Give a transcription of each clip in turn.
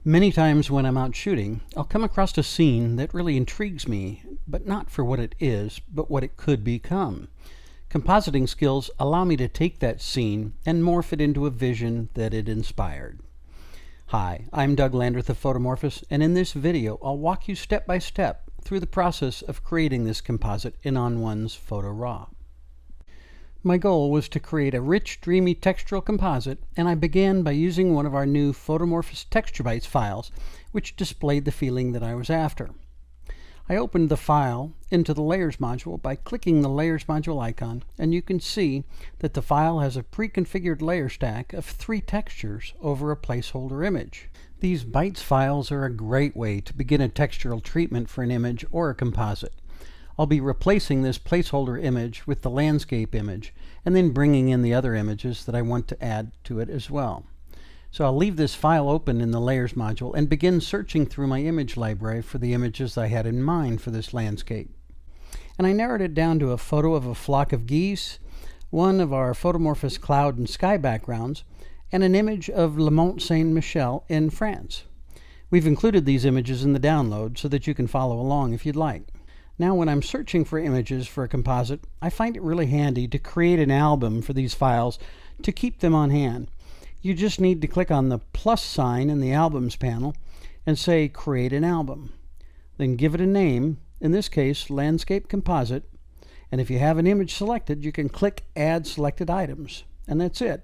Many times when I'm out shooting, I'll come across a scene that really intrigues me, but not for what it is, but what it could become. Compositing skills allow me to take that scene and morph it into a vision that it inspired. Hi, I'm Doug Landreth of Photomorphis, and in this video I'll walk you step by step through the process of creating this composite in ON1's Photo Raw. My goal was to create a rich, dreamy textural composite, and I began by using one of our new Photomorphis texture bytes files, which displayed the feeling that I was after. I opened the file into the Layers module by clicking the Layers module icon, and you can see that the file has a pre-configured layer stack of 3 textures over a placeholder image. These bytes files are a great way to begin a textural treatment for an image or a composite. I'll be replacing this placeholder image with the landscape image, and then bringing in the other images that I want to add to it as well. So I'll leave this file open in the Layers module and begin searching through my image library for the images I had in mind for this landscape. And I narrowed it down to a photo of a flock of geese, one of our Photomorphis cloud and sky backgrounds, and an image of Le Mont Saint-Michel in France. We've included these images in the download so that you can follow along if you'd like. Now, when I'm searching for images for a composite, I find it really handy to create an album for these files to keep them on hand. You just need to click on the plus sign in the Albums panel and say Create an Album. Then give it a name, in this case Landscape Composite, and if you have an image selected, you can click Add Selected Items, and that's it.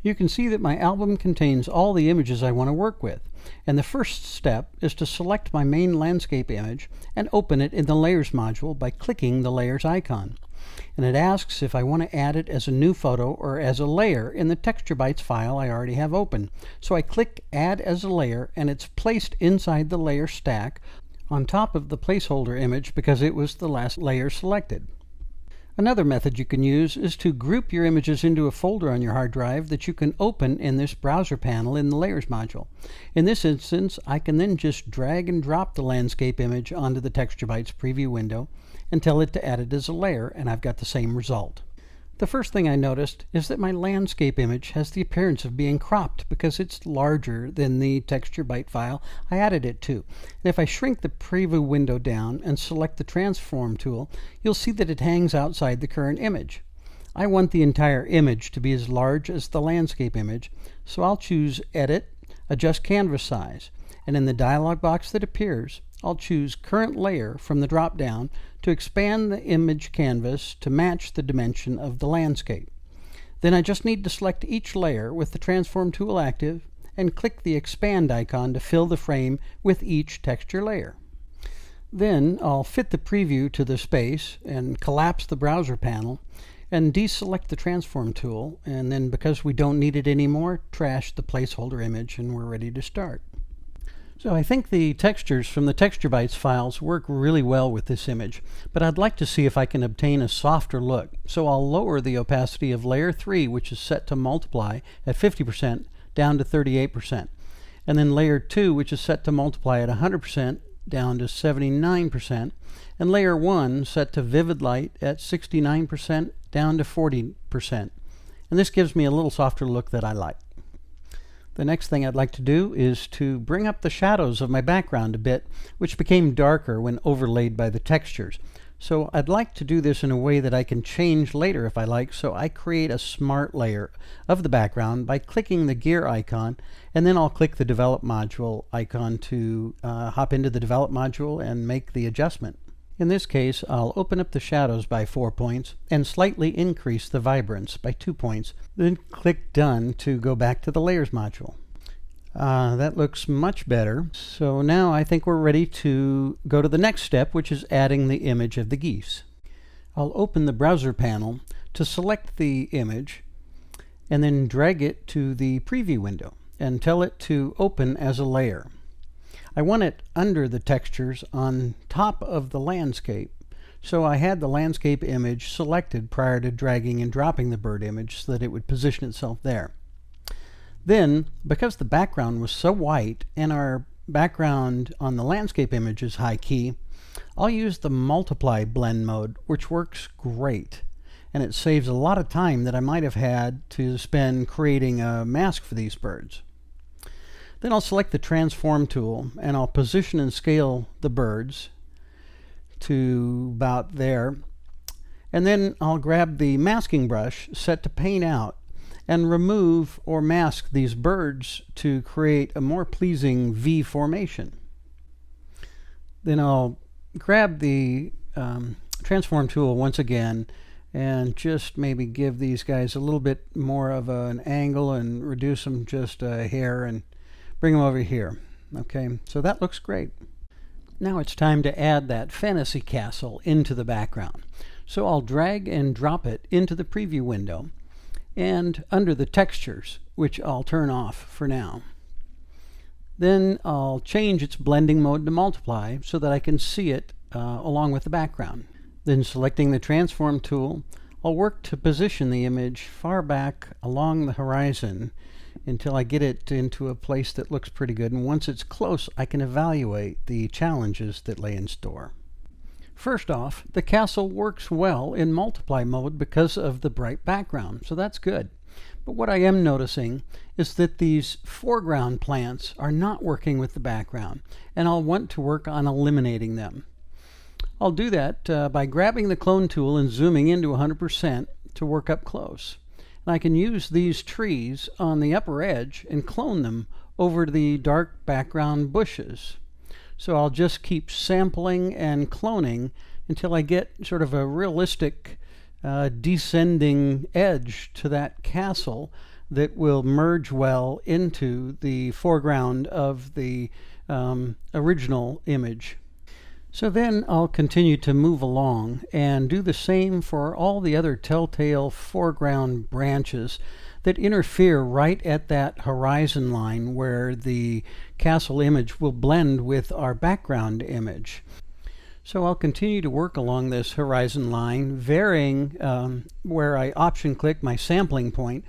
You can see that my album contains all the images I want to work with, and the first step is to select my main landscape image and open it in the Layers module by clicking the Layers icon. And it asks if I want to add it as a new photo or as a layer in the texture bytes file I already have open. So I click Add as a Layer, and it's placed inside the layer stack on top of the placeholder image because it was the last layer selected. Another method you can use is to group your images into a folder on your hard drive that you can open in this browser panel in the Layers module. In this instance, I can then just drag and drop the landscape image onto the Texture Bytes preview window and tell it to add it as a layer, and I've got the same result. The first thing I noticed is that my landscape image has the appearance of being cropped because it's larger than the texture byte file I added it to. And if I shrink the preview window down and select the transform tool, you'll see that it hangs outside the current image. I want the entire image to be as large as the landscape image, so I'll choose Edit, Adjust Canvas Size, and in the dialog box that appears, I'll choose Current Layer from the drop-down to expand the image canvas to match the dimension of the landscape. Then I just need to select each layer with the Transform tool active and click the Expand icon to fill the frame with each texture layer. Then I'll fit the preview to the space and collapse the browser panel and deselect the Transform tool, and then because we don't need it anymore, trash the placeholder image, and we're ready to start. So I think the textures from the Texture Bytes files work really well with this image, but I'd like to see if I can obtain a softer look. So I'll lower the opacity of layer 3, which is set to multiply at 50%, down to 38%. And then layer 2, which is set to multiply at 100%, down to 79%. And layer 1, set to vivid light at 69%, down to 40%. And this gives me a little softer look that I like. The next thing I'd like to do is to bring up the shadows of my background a bit, which became darker when overlaid by the textures. So I'd like to do this in a way that I can change later if I like, so I create a smart layer of the background by clicking the gear icon, and then I'll click the Develop module icon to hop into the Develop module and make the adjustment. In this case, I'll open up the shadows by 4 points and slightly increase the vibrance by 2 points, then click Done to go back to the Layers module. That looks much better. So now I think we're ready to go to the next step, which is adding the image of the geese. I'll open the browser panel to select the image and then drag it to the preview window and tell it to open as a layer. I want it under the textures on top of the landscape, so I had the landscape image selected prior to dragging and dropping the bird image so that it would position itself there. Then, because the background was so white and our background on the landscape image is high key, I'll use the multiply blend mode, which works great. And it saves a lot of time that I might have had to spend creating a mask for these birds. Then I'll select the transform tool and I'll position and scale the birds to about there. And then I'll grab the masking brush set to paint out and remove or mask these birds to create a more pleasing V formation. Then I'll grab the transform tool once again and just maybe give these guys a little bit more of an angle and reduce them just a hair and bring them over here. Okay, so that looks great. Now it's time to add that fantasy castle into the background. So I'll drag and drop it into the preview window and under the textures, which I'll turn off for now. Then I'll change its blending mode to multiply so that I can see it along with the background. Then selecting the transform tool, I'll work to position the image far back along the horizon until I get it into a place that looks pretty good. And once it's close, I can evaluate the challenges that lay in store. First off, the castle works well in multiply mode because of the bright background, so that's good. But what I am noticing is that these foreground plants are not working with the background, and I'll want to work on eliminating them. I'll do that by grabbing the clone tool and zooming into 100% to work up close. And I can use these trees on the upper edge and clone them over the dark background bushes. So I'll just keep sampling and cloning until I get sort of a realistic descending edge to that castle that will merge well into the foreground of the original image. So then I'll continue to move along and do the same for all the other telltale foreground branches that interfere right at that horizon line where the castle image will blend with our background image. So I'll continue to work along this horizon line, varying where I option click my sampling point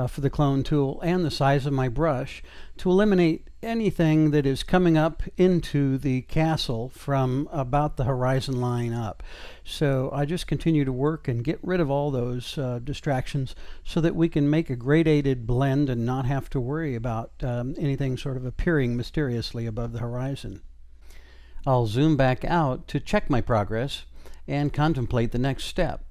for the clone tool and the size of my brush to eliminate anything that is coming up into the castle from about the horizon line up. So I just continue to work and get rid of all those distractions so that we can make a gradated blend and not have to worry about anything sort of appearing mysteriously above the horizon. I'll zoom back out to check my progress and contemplate the next step.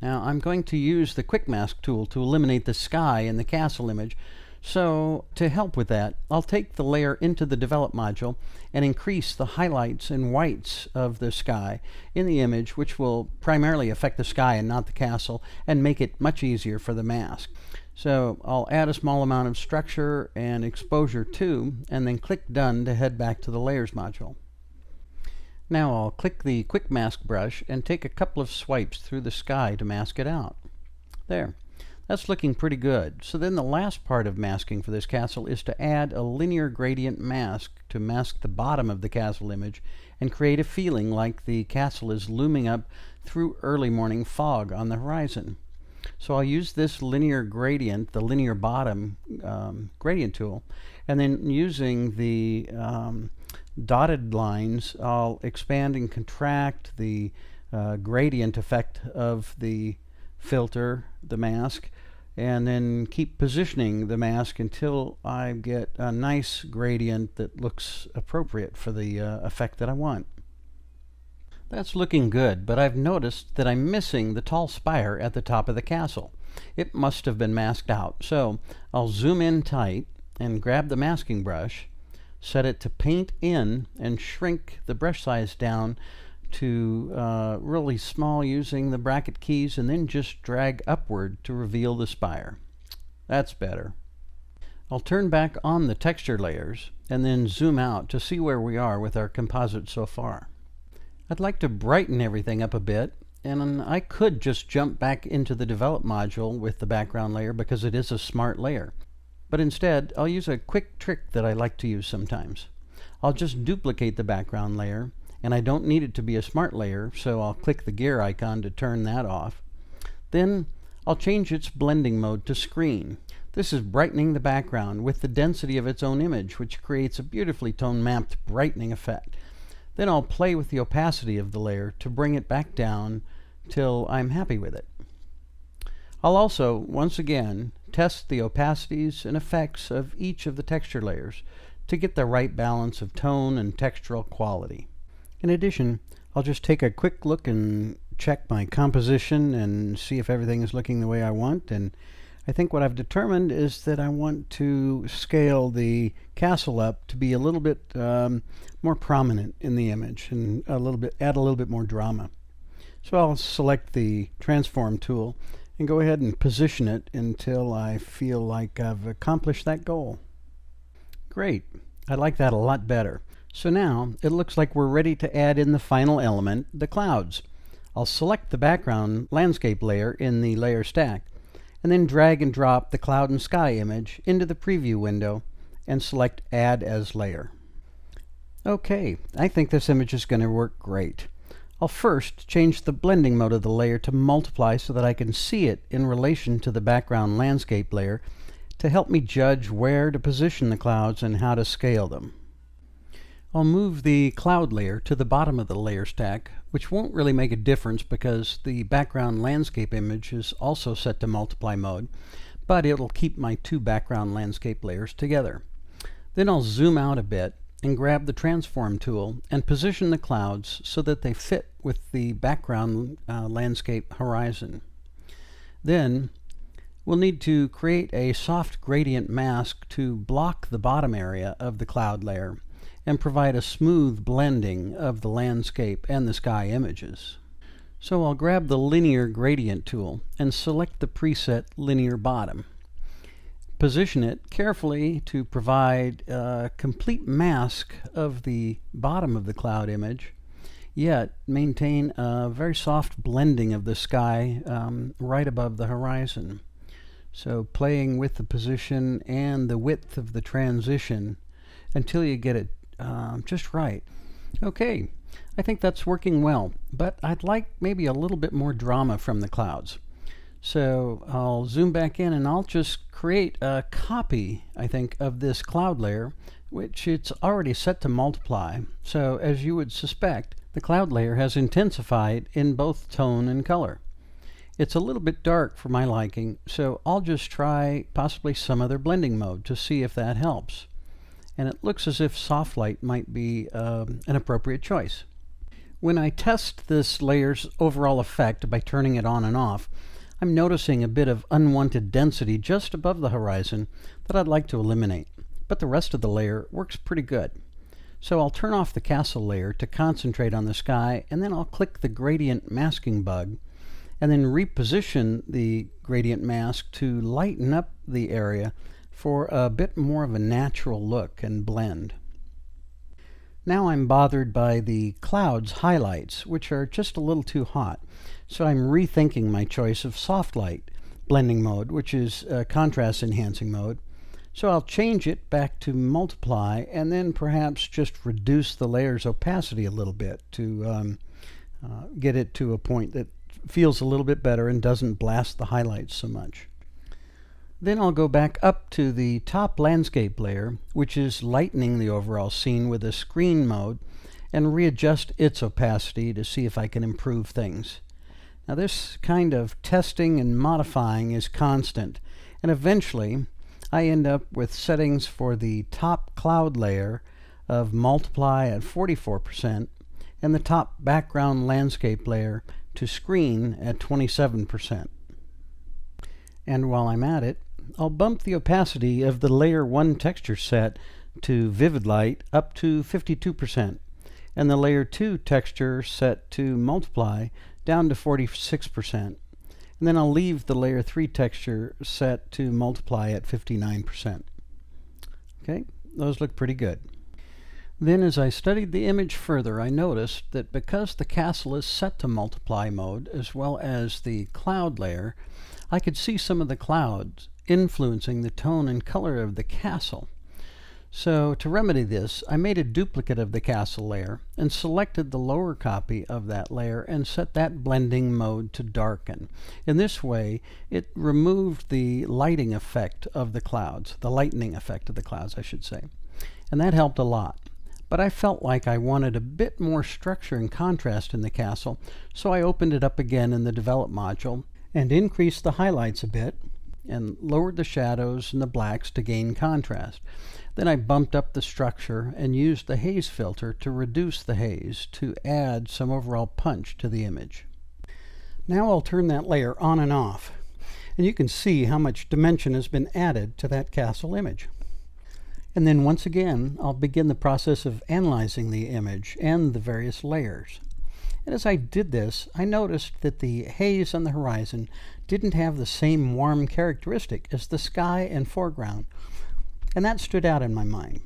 Now I'm going to use the quick mask tool to eliminate the sky in the castle image. So to help with that, I'll take the layer into the develop module and increase the highlights and whites of the sky in the image, which will primarily affect the sky and not the castle, and make it much easier for the mask. So I'll add a small amount of structure and exposure too, and then click done to head back to the layers module. Now I'll click the quick mask brush and take a couple of swipes through the sky to mask it out. There. That's looking pretty good. So then the last part of masking for this castle is to add a linear gradient mask to mask the bottom of the castle image and create a feeling like the castle is looming up through early morning fog on the horizon. So I'll use this linear gradient, the linear bottom gradient tool, and then using the dotted lines, I'll expand and contract the gradient effect of the filter, the mask, and then keep positioning the mask until I get a nice gradient that looks appropriate for the effect that I want. That's looking good, but I've noticed that I'm missing the tall spire at the top of the castle. It must have been masked out, so I'll zoom in tight and grab the masking brush, set it to paint in, and shrink the brush size down to really small using the bracket keys, and then just drag upward to reveal the spire. That's better. I'll turn back on the texture layers and then zoom out to see where we are with our composite so far. I'd like to brighten everything up a bit, and I could just jump back into the develop module with the background layer because it is a smart layer. But instead, I'll use a quick trick that I like to use sometimes. I'll just duplicate the background layer, and I don't need it to be a smart layer, so I'll click the gear icon to turn that off. Then I'll change its blending mode to screen. This is brightening the background with the density of its own image, which creates a beautifully tone-mapped brightening effect. Then I'll play with the opacity of the layer to bring it back down till I'm happy with it. I'll also, once again, test the opacities and effects of each of the texture layers to get the right balance of tone and textural quality. In addition, I'll just take a quick look and check my composition and see if everything is looking the way I want. And I think what I've determined is that I want to scale the castle up to be a little bit more prominent in the image and add a little bit more drama. So I'll select the transform tool and go ahead and position it until I feel like I've accomplished that goal. Great. I like that a lot better. So now it looks like we're ready to add in the final element, the clouds. I'll select the background landscape layer in the layer stack and then drag and drop the cloud and sky image into the preview window and select Add as Layer. Okay, I think this image is going to work great. I'll first change the blending mode of the layer to multiply so that I can see it in relation to the background landscape layer to help me judge where to position the clouds and how to scale them. I'll move the cloud layer to the bottom of the layer stack, which won't really make a difference because the background landscape image is also set to multiply mode, but it'll keep my two background landscape layers together. Then I'll zoom out a bit and grab the transform tool and position the clouds so that they fit with the background landscape horizon. Then we'll need to create a soft gradient mask to block the bottom area of the cloud layer and provide a smooth blending of the landscape and the sky images. So I'll grab the linear gradient tool and select the preset linear bottom. Position it carefully to provide a complete mask of the bottom of the cloud image, yet maintain a very soft blending of the sky right above the horizon. So playing with the position and the width of the transition until you get it just right. Okay, I think that's working well, but I'd like maybe a little bit more drama from the clouds. So I'll zoom back in and I'll just create a copy, I think, of this cloud layer, which it's already set to multiply. So as you would suspect, the cloud layer has intensified in both tone and color. It's a little bit dark for my liking, so I'll just try possibly some other blending mode to see if that helps. And it looks as if soft light might be an appropriate choice. When I test this layer's overall effect by turning it on and off, I'm noticing a bit of unwanted density just above the horizon that I'd like to eliminate, but the rest of the layer works pretty good. So I'll turn off the castle layer to concentrate on the sky, and then I'll click the gradient masking bug and then reposition the gradient mask to lighten up the area for a bit more of a natural look and blend. Now I'm bothered by the clouds highlights, which are just a little too hot. So I'm rethinking my choice of soft light blending mode, which is contrast enhancing mode. So I'll change it back to multiply and then perhaps just reduce the layer's opacity a little bit to get it to a point that feels a little bit better and doesn't blast the highlights so much. Then I'll go back up to the top landscape layer, which is lightening the overall scene with a screen mode, and readjust its opacity to see if I can improve things. Now this kind of testing and modifying is constant, and eventually I end up with settings for the top cloud layer of multiply at 44% and the top background landscape layer to screen at 27%. And while I'm at it, I'll bump the opacity of the layer 1 texture set to vivid light up to 52%, and the layer 2 texture set to multiply down to 46%. And then I'll leave the layer 3 texture set to multiply at 59%. Okay, those look pretty good. Then as I studied the image further, I noticed that because the castle is set to multiply mode as well as the cloud layer, I could see some of the clouds influencing the tone and color of the castle. So to remedy this, I made a duplicate of the castle layer and selected the lower copy of that layer and set that blending mode to darken. In this way, it removed the lighting effect of the clouds, the lightning effect of the clouds, I should say. And that helped a lot. But I felt like I wanted a bit more structure and contrast in the castle, so I opened it up again in the Develop module and increased the highlights a bit, and lowered the shadows and the blacks to gain contrast. Then I bumped up the structure and used the haze filter to reduce the haze to add some overall punch to the image. Now I'll turn that layer on and off, and you can see how much dimension has been added to that castle image. And then once again, I'll begin the process of analyzing the image and the various layers. And as I did this, I noticed that the haze on the horizon didn't have the same warm characteristic as the sky and foreground, and that stood out in my mind.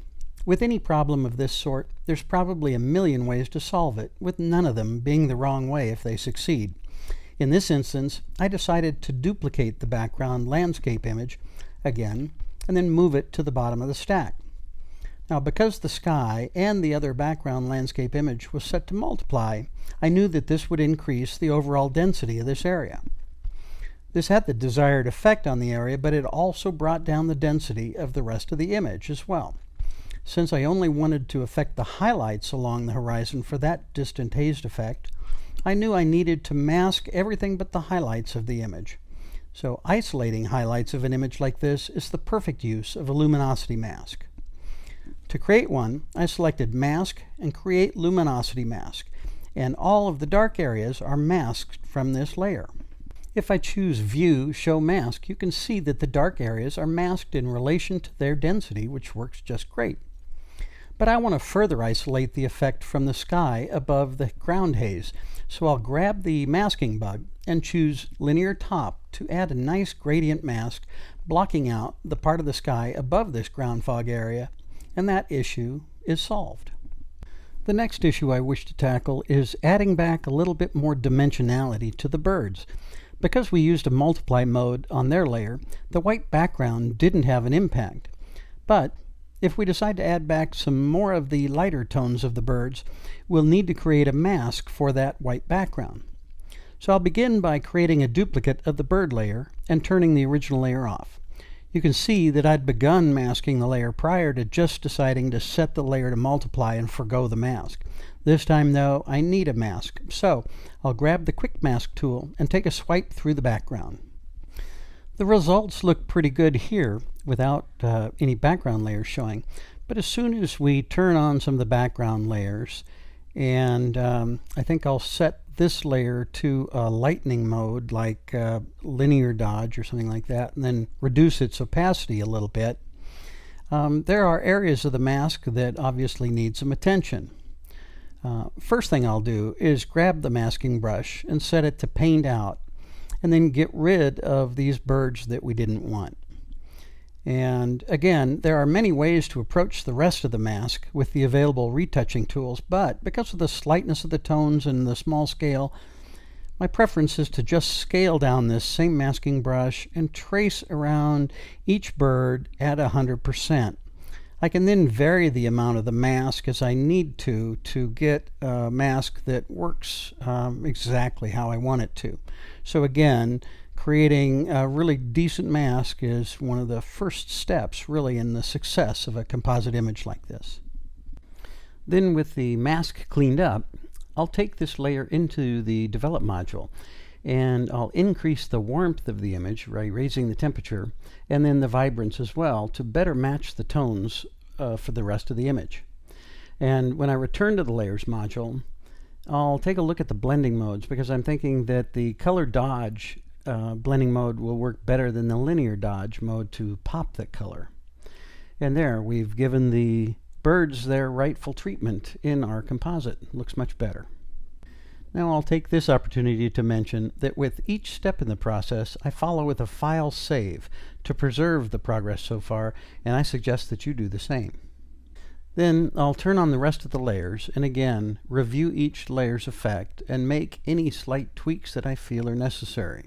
With any problem of this sort, there's probably a million ways to solve it, with none of them being the wrong way if they succeed. In this instance, I decided to duplicate the background landscape image again, and then move it to the bottom of the stack. Now, because the sky and the other background landscape image was set to multiply, I knew that this would increase the overall density of this area. This had the desired effect on the area, but it also brought down the density of the rest of the image as well. Since I only wanted to affect the highlights along the horizon for that distant hazed effect, I knew I needed to mask everything but the highlights of the image. So isolating highlights of an image like this is the perfect use of a luminosity mask. To create one, I selected Mask and Create Luminosity Mask, and all of the dark areas are masked from this layer. If I choose View, Show Mask, you can see that the dark areas are masked in relation to their density, which works just great. But I want to further isolate the effect from the sky above the ground haze, so I'll grab the masking bug and choose Linear Top to add a nice gradient mask, blocking out the part of the sky above this ground fog area, and that issue is solved. The next issue I wish to tackle is adding back a little bit more dimensionality to the birds. Because we used a multiply mode on their layer, the white background didn't have an impact. But if we decide to add back some more of the lighter tones of the birds, we'll need to create a mask for that white background. So I'll begin by creating a duplicate of the bird layer and turning the original layer off. You can see that I'd begun masking the layer prior to just deciding to set the layer to multiply and forgo the mask. This time, though, I need a mask, so I'll grab the Quick Mask tool and take a swipe through the background. The results look pretty good here without any background layers showing, but as soon as we turn on some of the background layers, and I think I'll set this layer to a lightning mode like linear dodge or something like that, and then reduce its opacity a little bit, there are areas of the mask that obviously need some attention. First thing I'll do is grab the masking brush and set it to paint out, and then get rid of these birds that we didn't want. And again, there are many ways to approach the rest of the mask with the available retouching tools, but because of the slightness of the tones and the small scale, my preference is to just scale down this same masking brush and trace around each bird at 100%. I can then vary the amount of the mask as I need to get a mask that works exactly how I want it to. So again, creating a really decent mask is one of the first steps really in the success of a composite image like this. Then with the mask cleaned up, I'll take this layer into the Develop module, and I'll increase the warmth of the image by raising the temperature, and then the vibrance as well, to better match the tones for the rest of the image. And when I return to the Layers module, I'll take a look at the blending modes, because I'm thinking that the color dodge blending mode will work better than the linear dodge mode to pop that color. And there, we've given the birds their rightful treatment in our composite. Looks much better. Now I'll take this opportunity to mention that with each step in the process, I follow with a file save to preserve the progress so far, and I suggest that you do the same. Then I'll turn on the rest of the layers and again review each layer's effect and make any slight tweaks that I feel are necessary.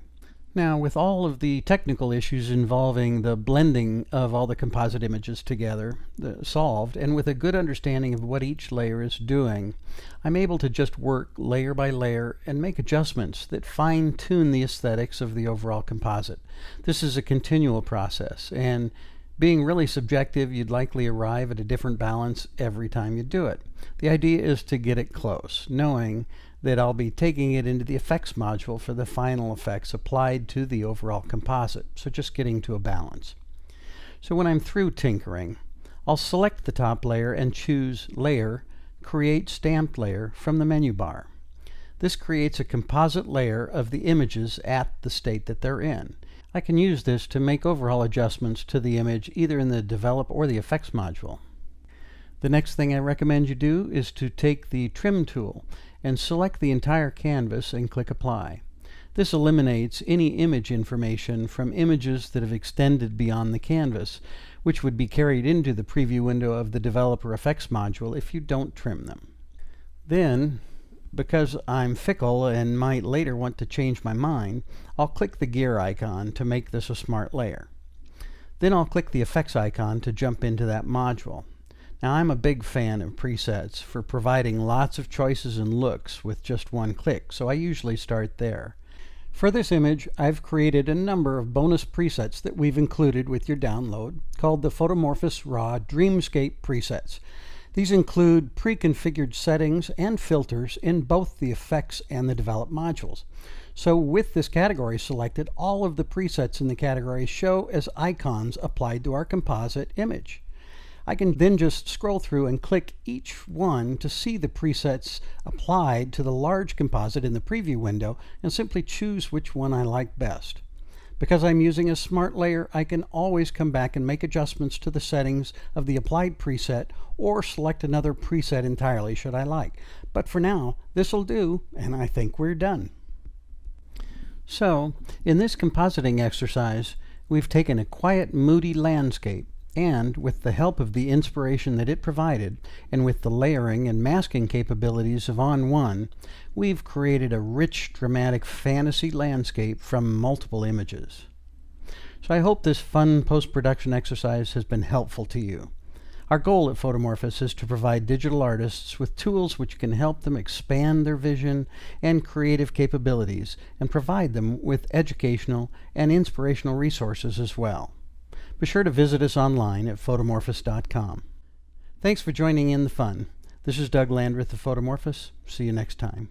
Now, with all of the technical issues involving the blending of all the composite images together solved, and with a good understanding of what each layer is doing, I'm able to just work layer by layer and make adjustments that fine-tune the aesthetics of the overall composite. This is a continual process, and being really subjective, you'd likely arrive at a different balance every time you do it. The idea is to get it close, knowing that I'll be taking it into the effects module for the final effects applied to the overall composite, so just getting to a balance. So when I'm through tinkering, I'll select the top layer and choose Layer, Create Stamped Layer from the menu bar. This creates a composite layer of the images at the state that they're in. I can use this to make overall adjustments to the image either in the Develop or the Effects module. The next thing I recommend you do is to take the Trim tool and select the entire canvas and click Apply. This eliminates any image information from images that have extended beyond the canvas, which would be carried into the preview window of the Develop or Effects module if you don't trim them. Then, because I'm fickle and might later want to change my mind, I'll click the gear icon to make this a smart layer. Then I'll click the effects icon to jump into that module. Now I'm a big fan of presets for providing lots of choices and looks with just one click, so I usually start there. For this image, I've created a number of bonus presets that we've included with your download called the Photomorphis Raw Dreamscape presets. These include pre-configured settings and filters in both the Effects and the Develop modules. So with this category selected, all of the presets in the category show as icons applied to our composite image. I can then just scroll through and click each one to see the presets applied to the large composite in the preview window and simply choose which one I like best. Because I'm using a smart layer, I can always come back and make adjustments to the settings of the applied preset or select another preset entirely should I like. But for now, this'll do, and I think we're done. So, in this compositing exercise, we've taken a quiet, moody landscape and, with the help of the inspiration that it provided, and with the layering and masking capabilities of On1, we've created a rich, dramatic fantasy landscape from multiple images. So I hope this fun post-production exercise has been helpful to you. Our goal at Photomorphis is to provide digital artists with tools which can help them expand their vision and creative capabilities, and provide them with educational and inspirational resources as well. Be sure to visit us online at photomorphis.com. Thanks for joining in the fun. This is Doug Landreth of Photomorphis. See you next time.